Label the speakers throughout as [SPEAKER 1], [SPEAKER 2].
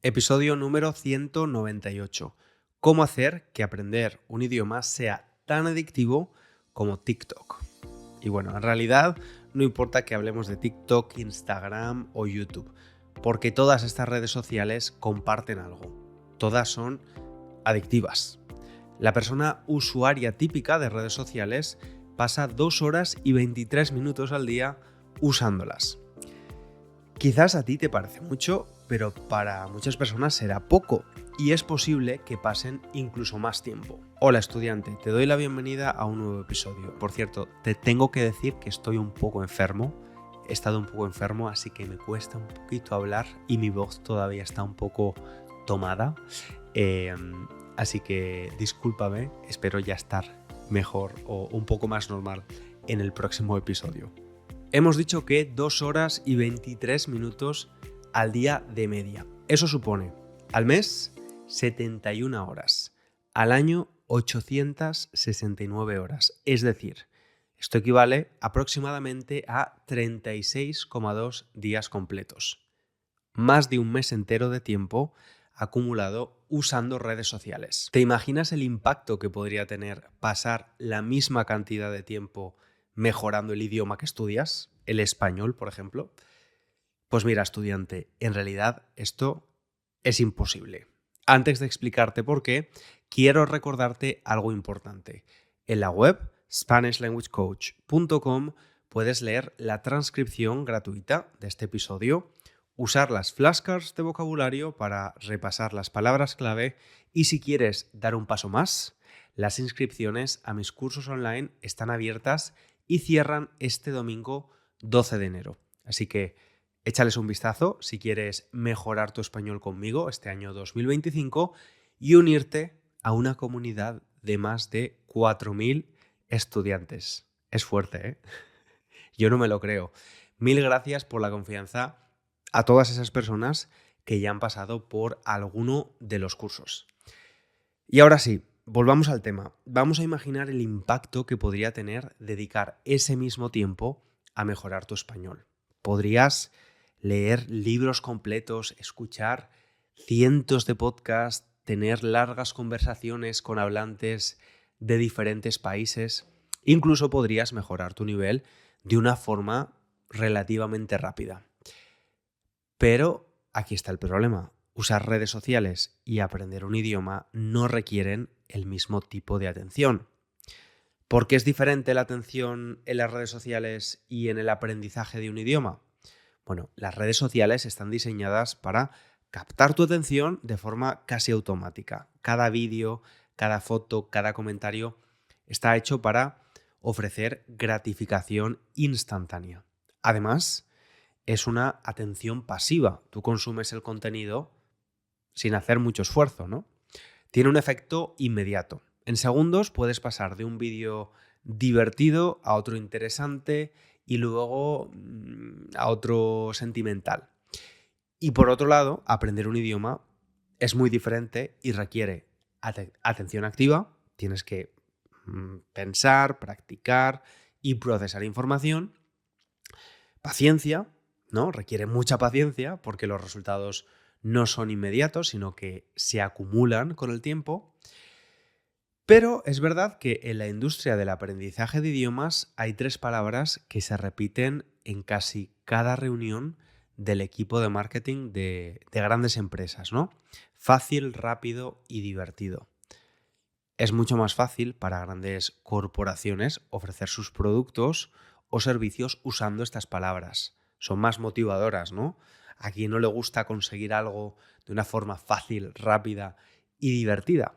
[SPEAKER 1] Episodio número 198. ¿Cómo hacer que aprender un idioma sea tan adictivo como TikTok? Y bueno, en realidad no importa que hablemos de TikTok, Instagram o YouTube, porque todas estas redes sociales comparten algo. Todas son adictivas. La persona usuaria típica de redes sociales pasa 2 horas y 23 minutos al día usándolas. Quizás a ti te parece mucho, pero para muchas personas será poco y es posible que pasen incluso más tiempo. Hola estudiante, te doy la bienvenida a un nuevo episodio. Por cierto, te tengo que decir que estoy un poco enfermo. He estado un poco enfermo, así que me cuesta un poquito hablar y mi voz todavía está un poco tomada. Así que discúlpame, espero ya estar mejor o un poco más normal en el próximo episodio. Hemos dicho que 2 horas y 23 minutos al día de media. Eso supone, al mes, 71 horas. Al año, 869 horas. Es decir, esto equivale aproximadamente a 36,2 días completos. Más de un mes entero de tiempo acumulado usando redes sociales. ¿Te imaginas el impacto que podría tener pasar la misma cantidad de tiempo mejorando el idioma que estudias, el español, por ejemplo? Pues mira, estudiante, en realidad esto es imposible. Antes de explicarte por qué, quiero recordarte algo importante. En la web SpanishLanguageCoach.com puedes leer la transcripción gratuita de este episodio, usar las flashcards de vocabulario para repasar las palabras clave y si quieres dar un paso más, las inscripciones a mis cursos online están abiertas y cierran este domingo 12 de enero. Así que échales un vistazo si quieres mejorar tu español conmigo este año 2025 y unirte a una comunidad de más de 4.000 estudiantes. Es fuerte, ¿eh? Yo no me lo creo. Mil gracias por la confianza a todas esas personas que ya han pasado por alguno de los cursos. Y ahora sí, volvamos al tema. Vamos a imaginar el impacto que podría tener dedicar ese mismo tiempo a mejorar tu español. Podrías leer libros completos, escuchar cientos de podcasts, tener largas conversaciones con hablantes de diferentes países. Incluso podrías mejorar tu nivel de una forma relativamente rápida. Pero aquí está el problema. Usar redes sociales y aprender un idioma no requieren el mismo tipo de atención. ¿Por qué es diferente la atención en las redes sociales y en el aprendizaje de un idioma? Bueno, las redes sociales están diseñadas para captar tu atención de forma casi automática. Cada vídeo, cada foto, cada comentario está hecho para ofrecer gratificación instantánea. Además, es una atención pasiva. Tú consumes el contenido sin hacer mucho esfuerzo, ¿no? Tiene un efecto inmediato. En segundos puedes pasar de un vídeo divertido a otro interesante y luego a otro sentimental. Y por otro lado, aprender un idioma es muy diferente y requiere atención activa. Tienes que pensar, practicar y procesar información. Paciencia, ¿no? Requiere mucha paciencia porque los resultados no son inmediatos, sino que se acumulan con el tiempo. Pero es verdad que en la industria del aprendizaje de idiomas hay 3 palabras que se repiten en casi cada reunión del equipo de marketing de grandes empresas, ¿no? Fácil, rápido y divertido. Es mucho más fácil para grandes corporaciones ofrecer sus productos o servicios usando estas palabras. Son más motivadoras, ¿no? A quien no le gusta conseguir algo de una forma fácil, rápida y divertida.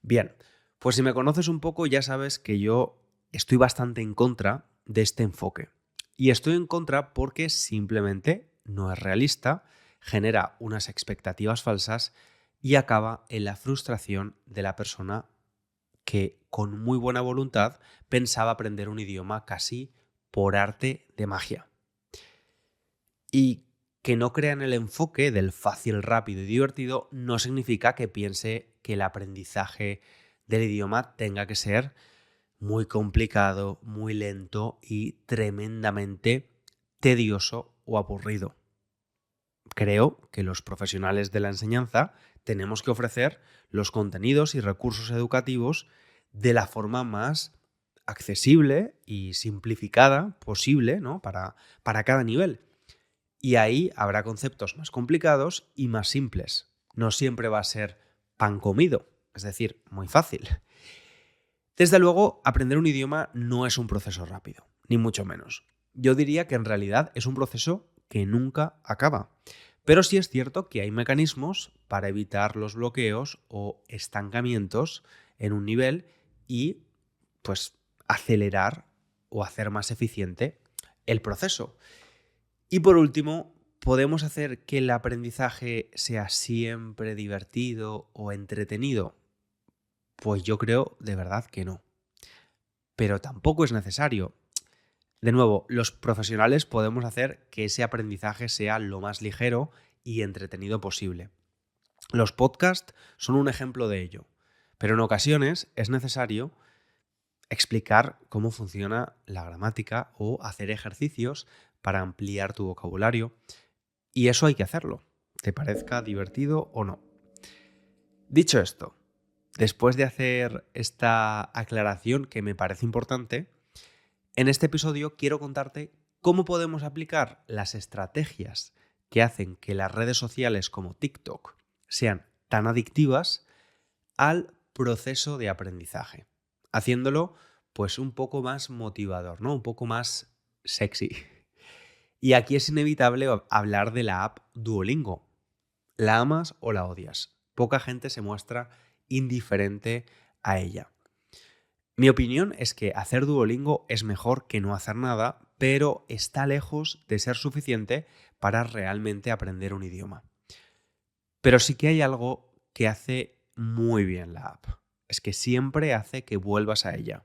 [SPEAKER 1] Bien, pues si me conoces un poco ya sabes que yo estoy bastante en contra de este enfoque. Y estoy en contra porque simplemente no es realista, genera unas expectativas falsas y acaba en la frustración de la persona que con muy buena voluntad pensaba aprender un idioma casi por arte de magia. Y que no crea en el enfoque del fácil, rápido y divertido no significa que piense que el aprendizaje del idioma tenga que ser muy complicado, muy lento y tremendamente tedioso o aburrido. Creo que los profesionales de la enseñanza tenemos que ofrecer los contenidos y recursos educativos de la forma más accesible y simplificada posible, ¿no? Para cada nivel. Y ahí habrá conceptos más complicados y más simples. No siempre va a ser pan comido, es decir, muy fácil. Desde luego, aprender un idioma no es un proceso rápido, ni mucho menos. Yo diría que en realidad es un proceso que nunca acaba. Pero sí es cierto que hay mecanismos para evitar los bloqueos o estancamientos en un nivel y pues acelerar o hacer más eficiente el proceso. Y por último, ¿podemos hacer que el aprendizaje sea siempre divertido o entretenido? Pues yo creo de verdad que no. Pero tampoco es necesario. De nuevo, los profesionales podemos hacer que ese aprendizaje sea lo más ligero y entretenido posible. Los podcasts son un ejemplo de ello, pero en ocasiones es necesario explicar cómo funciona la gramática o hacer ejercicios para ampliar tu vocabulario. Y eso hay que hacerlo, te parezca divertido o no. Dicho esto, después de hacer esta aclaración que me parece importante, en este episodio quiero contarte cómo podemos aplicar las estrategias que hacen que las redes sociales como TikTok sean tan adictivas al proceso de aprendizaje, haciéndolo pues un poco más motivador, ¿no? Un poco más sexy. Y aquí es inevitable hablar de la app Duolingo. ¿La amas o la odias? Poca gente se muestra indiferente a ella. Mi opinión es que hacer Duolingo es mejor que no hacer nada, pero está lejos de ser suficiente para realmente aprender un idioma. Pero sí que hay algo que hace muy bien la app. Es que siempre hace que vuelvas a ella.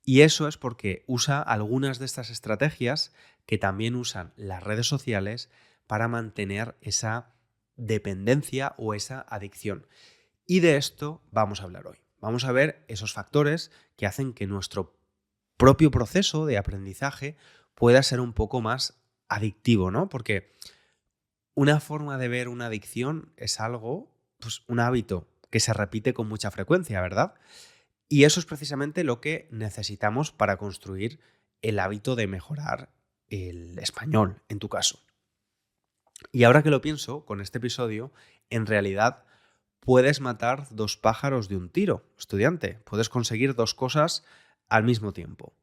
[SPEAKER 1] Y eso es porque usa algunas de estas estrategias que también usan las redes sociales para mantener esa dependencia o esa adicción. Y de esto vamos a hablar hoy. Vamos a ver esos factores que hacen que nuestro propio proceso de aprendizaje pueda ser un poco más adictivo, ¿no? Porque una forma de ver una adicción es algo, pues un hábito que se repite con mucha frecuencia, ¿verdad? Y eso es precisamente lo que necesitamos para construir el hábito de mejorar el español, en tu caso. Y ahora que lo pienso, con este episodio, en realidad puedes matar dos pájaros de un tiro, estudiante. Puedes conseguir dos cosas al mismo tiempo.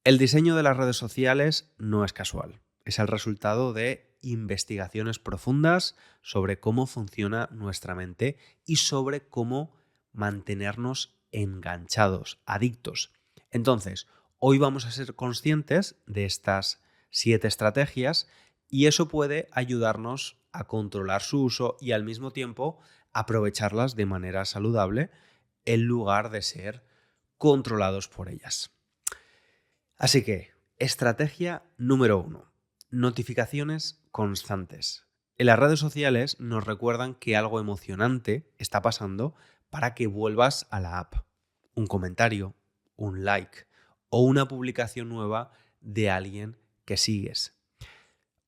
[SPEAKER 1] El diseño de las redes sociales no es casual. Es el resultado de investigaciones profundas sobre cómo funciona nuestra mente y sobre cómo mantenernos enganchados, adictos. Entonces, hoy vamos a ser conscientes de estas 7 estrategias y eso puede ayudarnos a controlar su uso y al mismo tiempo aprovecharlas de manera saludable en lugar de ser controlados por ellas. Así que, estrategia número 1. Notificaciones constantes. En las redes sociales nos recuerdan que algo emocionante está pasando para que vuelvas a la app. Un comentario, un like o una publicación nueva de alguien que sigues.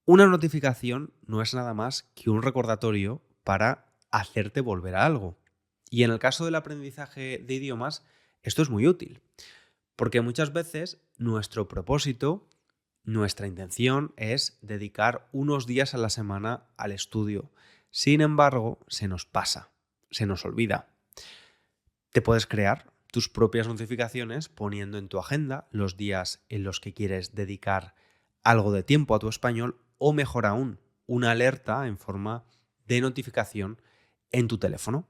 [SPEAKER 1] Una notificación no es nada más que un recordatorio para hacerte volver a algo. Y en el caso del aprendizaje de idiomas, esto es muy útil. Porque muchas veces nuestro propósito, nuestra intención es dedicar unos días a la semana al estudio. Sin embargo, se nos pasa, se nos olvida. Te puedes crear tus propias notificaciones poniendo en tu agenda los días en los que quieres dedicar algo de tiempo a tu español o, mejor aún, una alerta en forma de notificación en tu teléfono.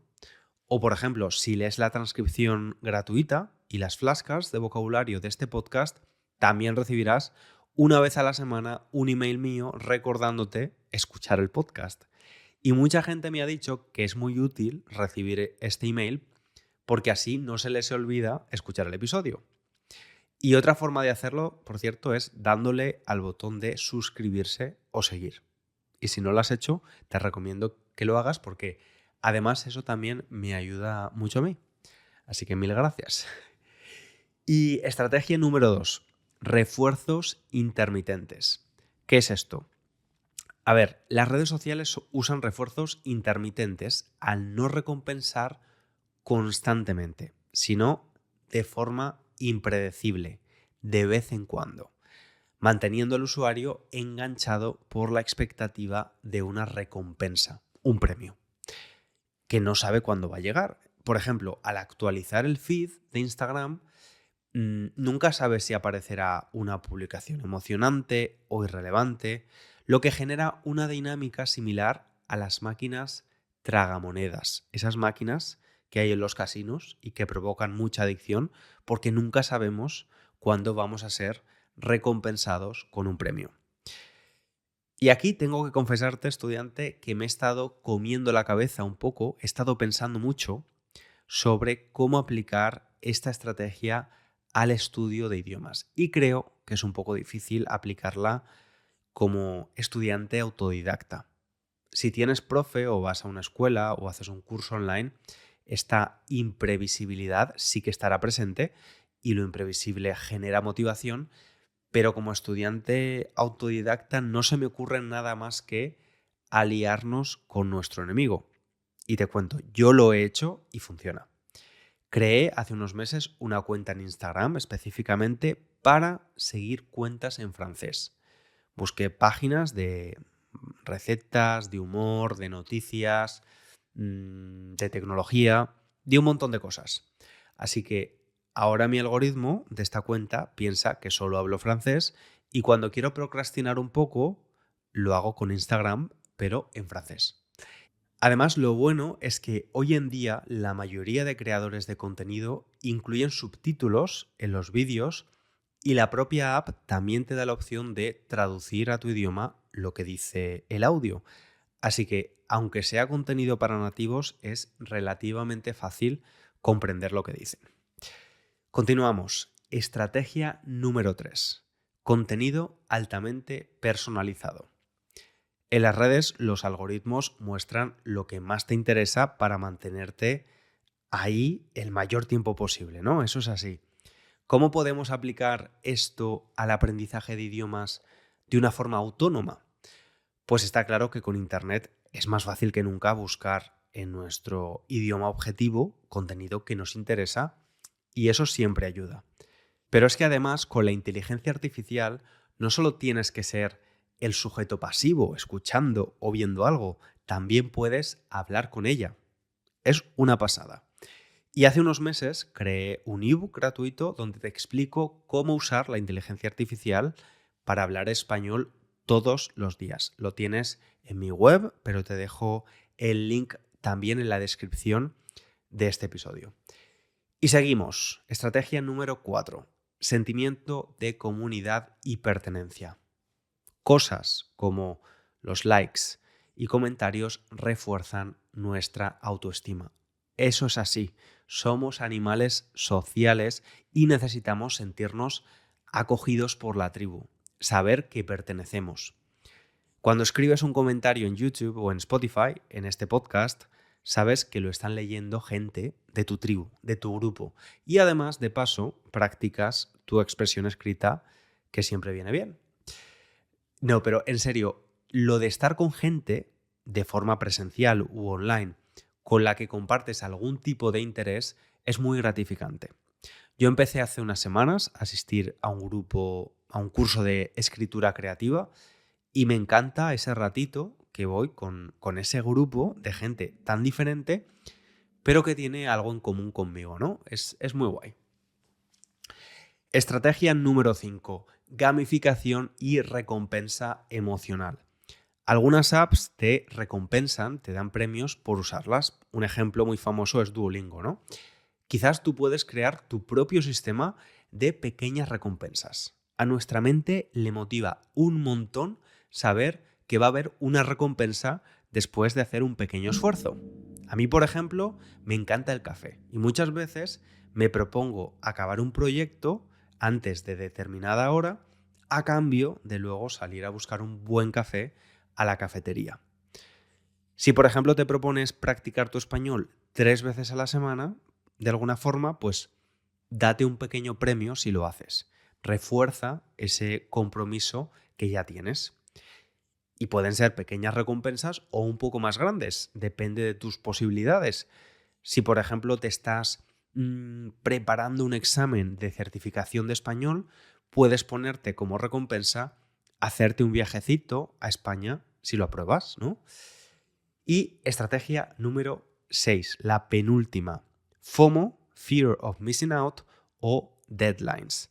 [SPEAKER 1] O, por ejemplo, si lees la transcripción gratuita y las flashcards de vocabulario de este podcast, también recibirás una vez a la semana un email mío recordándote escuchar el podcast. Y mucha gente me ha dicho que es muy útil recibir este email porque así no se les olvida escuchar el episodio. Y otra forma de hacerlo, por cierto, es dándole al botón de suscribirse o seguir. Y si no lo has hecho, te recomiendo que lo hagas porque además eso también me ayuda mucho a mí. Así que mil gracias. Y estrategia número 2, refuerzos intermitentes. ¿Qué es esto? A ver, las redes sociales usan refuerzos intermitentes al no recompensar constantemente, sino de forma impredecible, de vez en cuando, manteniendo al usuario enganchado por la expectativa de una recompensa, un premio, que no sabe cuándo va a llegar. Por ejemplo, al actualizar el feed de Instagram, nunca sabes si aparecerá una publicación emocionante o irrelevante, lo que genera una dinámica similar a las máquinas tragamonedas, esas máquinas que hay en los casinos y que provocan mucha adicción porque nunca sabemos cuándo vamos a ser recompensados con un premio. Y aquí tengo que confesarte, estudiante, que me he estado comiendo la cabeza un poco, he estado pensando mucho sobre cómo aplicar esta estrategia al estudio de idiomas. Y creo que es un poco difícil aplicarla como estudiante autodidacta. Si tienes profe o vas a una escuela o haces un curso online, esta imprevisibilidad sí que estará presente y lo imprevisible genera motivación, pero como estudiante autodidacta no se me ocurre nada más que aliarnos con nuestro enemigo. Y te cuento, yo lo he hecho y funciona. Creé hace unos meses una cuenta en Instagram específicamente para seguir cuentas en francés. Busqué páginas de recetas, de humor, de noticias, de tecnología, de un montón de cosas. Así que ahora mi algoritmo de esta cuenta piensa que solo hablo francés y cuando quiero procrastinar un poco, lo hago con Instagram, pero en francés. Además, lo bueno es que hoy en día la mayoría de creadores de contenido incluyen subtítulos en los vídeos y la propia app también te da la opción de traducir a tu idioma lo que dice el audio. Así que, aunque sea contenido para nativos, es relativamente fácil comprender lo que dicen. Continuamos. Estrategia número 3. Contenido altamente personalizado. En las redes, los algoritmos muestran lo que más te interesa para mantenerte ahí el mayor tiempo posible, ¿no? Eso es así. ¿Cómo podemos aplicar esto al aprendizaje de idiomas de una forma autónoma? Pues está claro que con Internet es más fácil que nunca buscar en nuestro idioma objetivo contenido que nos interesa y eso siempre ayuda. Pero es que además con la inteligencia artificial no solo tienes que ser el sujeto pasivo, escuchando o viendo algo, también puedes hablar con ella. Es una pasada. Y hace unos meses creé un ebook gratuito donde te explico cómo usar la inteligencia artificial para hablar español todos los días. Lo tienes en mi web, pero te dejo el link también en la descripción de este episodio. Y seguimos. Estrategia número 4. Sentimiento de comunidad y pertenencia. Cosas como los likes y comentarios refuerzan nuestra autoestima. Eso es así. Somos animales sociales y necesitamos sentirnos acogidos por la tribu, saber que pertenecemos. Cuando escribes un comentario en YouTube o en Spotify, en este podcast, sabes que lo están leyendo gente de tu tribu, de tu grupo. Y además, de paso, practicas tu expresión escrita, que siempre viene bien. No, pero en serio, lo de estar con gente de forma presencial u online con la que compartes algún tipo de interés es muy gratificante. Yo empecé hace unas semanas a asistir a un grupo, a un curso de escritura creativa y me encanta ese ratito que voy con ese grupo de gente tan diferente, pero que tiene algo en común conmigo, ¿no? Es muy guay. Estrategia número 5. Gamificación y recompensa emocional. Algunas apps te recompensan, te dan premios por usarlas. Un ejemplo muy famoso es Duolingo, ¿no? Quizás tú puedes crear tu propio sistema de pequeñas recompensas. A nuestra mente le motiva un montón saber que va a haber una recompensa después de hacer un pequeño esfuerzo. A mí, por ejemplo, me encanta el café y muchas veces me propongo acabar un proyecto antes de determinada hora a cambio de luego salir a buscar un buen café a la cafetería. Si, por ejemplo, te propones practicar tu español 3 veces a la semana, de alguna forma, pues date un pequeño premio si lo haces. Refuerza ese compromiso que ya tienes. Y pueden ser pequeñas recompensas o un poco más grandes, depende de tus posibilidades. Si, por ejemplo, te estás preparando un examen de certificación de español, puedes ponerte como recompensa hacerte un viajecito a España si lo apruebas, ¿no? Y estrategia número 6, la penúltima, FOMO, Fear of Missing Out o Deadlines.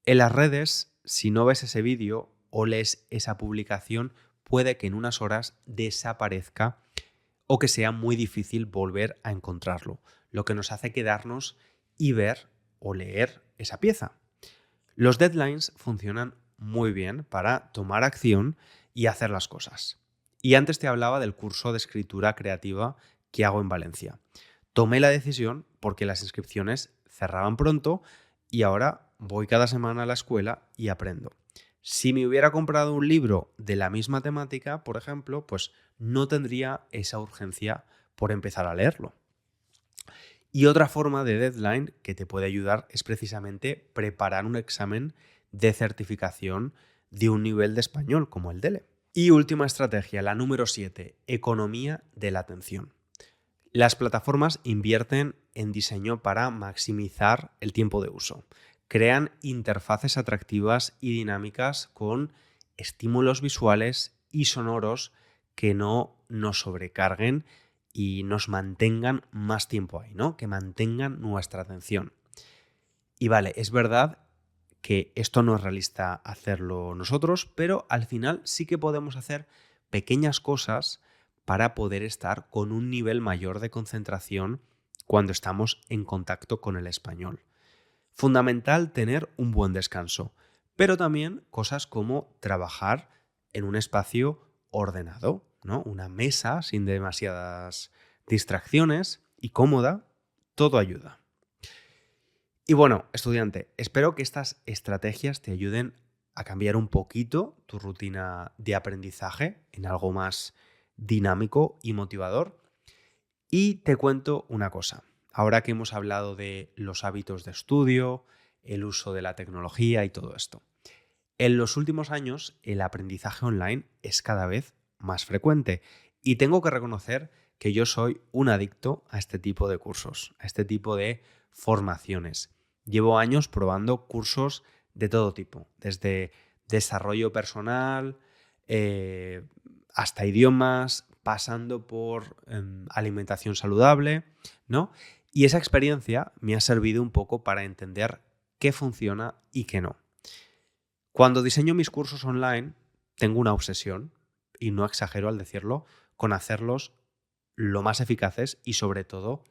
[SPEAKER 1] En las redes, si no ves ese vídeo o lees esa publicación, puede que en unas horas desaparezca o que sea muy difícil volver a encontrarlo, lo que nos hace quedarnos y ver o leer esa pieza. Los deadlines funcionan muy bien para tomar acción y hacer las cosas. Y antes te hablaba del curso de escritura creativa que hago en Valencia. Tomé la decisión porque las inscripciones cerraban pronto y ahora voy cada semana a la escuela y aprendo. Si me hubiera comprado un libro de la misma temática, por ejemplo, pues no tendría esa urgencia por empezar a leerlo. Y otra forma de deadline que te puede ayudar es precisamente preparar un examen de certificación de un nivel de español como el DELE. Y última estrategia, la número 7, economía de la atención. Las plataformas invierten en diseño para maximizar el tiempo de uso. Crean interfaces atractivas y dinámicas con estímulos visuales y sonoros que no nos sobrecarguen y nos mantengan más tiempo ahí, ¿no? Que mantengan nuestra atención. Y vale, es verdad que esto no es realista hacerlo nosotros, pero al final sí que podemos hacer pequeñas cosas para poder estar con un nivel mayor de concentración cuando estamos en contacto con el español. Fundamental tener un buen descanso, pero también cosas como trabajar en un espacio ordenado, ¿no? Una mesa sin demasiadas distracciones y cómoda, todo ayuda. Y bueno, estudiante, espero que estas estrategias te ayuden a cambiar un poquito tu rutina de aprendizaje en algo más dinámico y motivador. Y te cuento una cosa. Ahora que hemos hablado de los hábitos de estudio, el uso de la tecnología y todo esto. En los últimos años, el aprendizaje online es cada vez más frecuente y tengo que reconocer que yo soy un adicto a este tipo de cursos, a este tipo de formaciones. Llevo años probando cursos de todo tipo, desde desarrollo personal, eh, hasta idiomas, pasando por alimentación saludable, ¿no? Y esa experiencia me ha servido un poco para entender qué funciona y qué no. Cuando diseño mis cursos online, tengo una obsesión, y no exagero al decirlo, con hacerlos lo más eficaces y sobre todo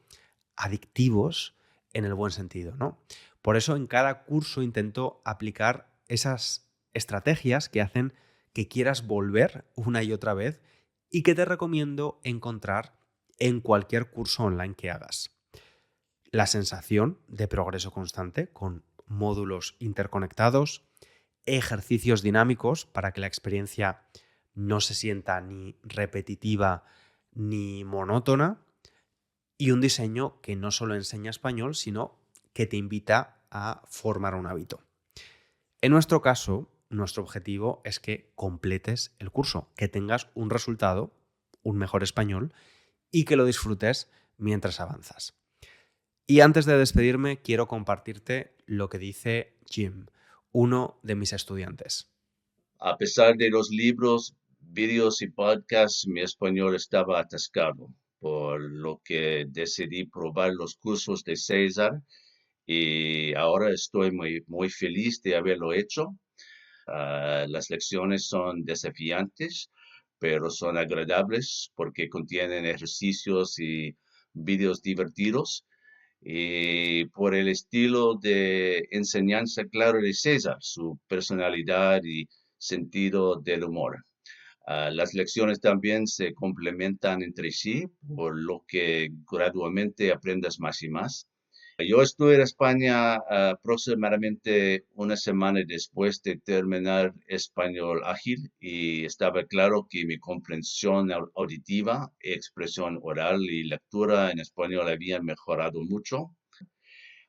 [SPEAKER 1] adictivos en el buen sentido, ¿no? Por eso en cada curso intento aplicar esas estrategias que hacen que quieras volver una y otra vez y que te recomiendo encontrar en cualquier curso online que hagas. La sensación de progreso constante con módulos interconectados, ejercicios dinámicos para que la experiencia no se sienta ni repetitiva ni monótona y un diseño que no solo enseña español, sino que te invita a formar un hábito. En nuestro caso, nuestro objetivo es que completes el curso, que tengas un resultado, un mejor español y que lo disfrutes mientras avanzas. Y antes de despedirme, quiero compartirte lo que dice Jim, uno de mis estudiantes.
[SPEAKER 2] A pesar de los libros, vídeos y podcasts, mi español estaba atascado, por lo que decidí probar los cursos de César y ahora estoy muy feliz de haberlo hecho. Las lecciones son desafiantes, pero son agradables porque contienen ejercicios y vídeos divertidos y por el estilo de enseñanza claro de César, su personalidad y sentido del humor. Las lecciones también se complementan entre sí, por lo que gradualmente aprendes más y más. Yo estuve en España aproximadamente una semana después de terminar español ágil y estaba claro que mi comprensión auditiva, expresión oral y lectura en español habían mejorado mucho.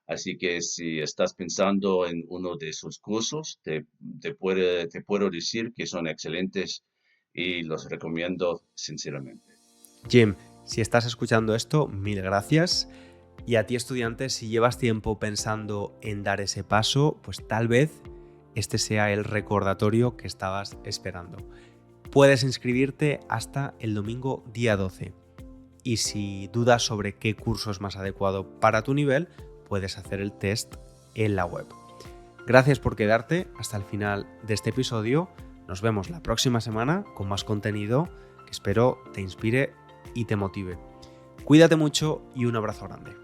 [SPEAKER 2] Así que si estás pensando en uno de esos cursos, te puedo decir que son excelentes y los recomiendo sinceramente.
[SPEAKER 1] Jim, si estás escuchando esto, mil gracias. Y a ti, estudiante, si llevas tiempo pensando en dar ese paso, pues tal vez este sea el recordatorio que estabas esperando. Puedes inscribirte hasta el domingo día 12. Y si dudas sobre qué curso es más adecuado para tu nivel, puedes hacer el test en la web. Gracias por quedarte hasta el final de este episodio. Nos vemos la próxima semana con más contenido que espero te inspire y te motive. Cuídate mucho y un abrazo grande.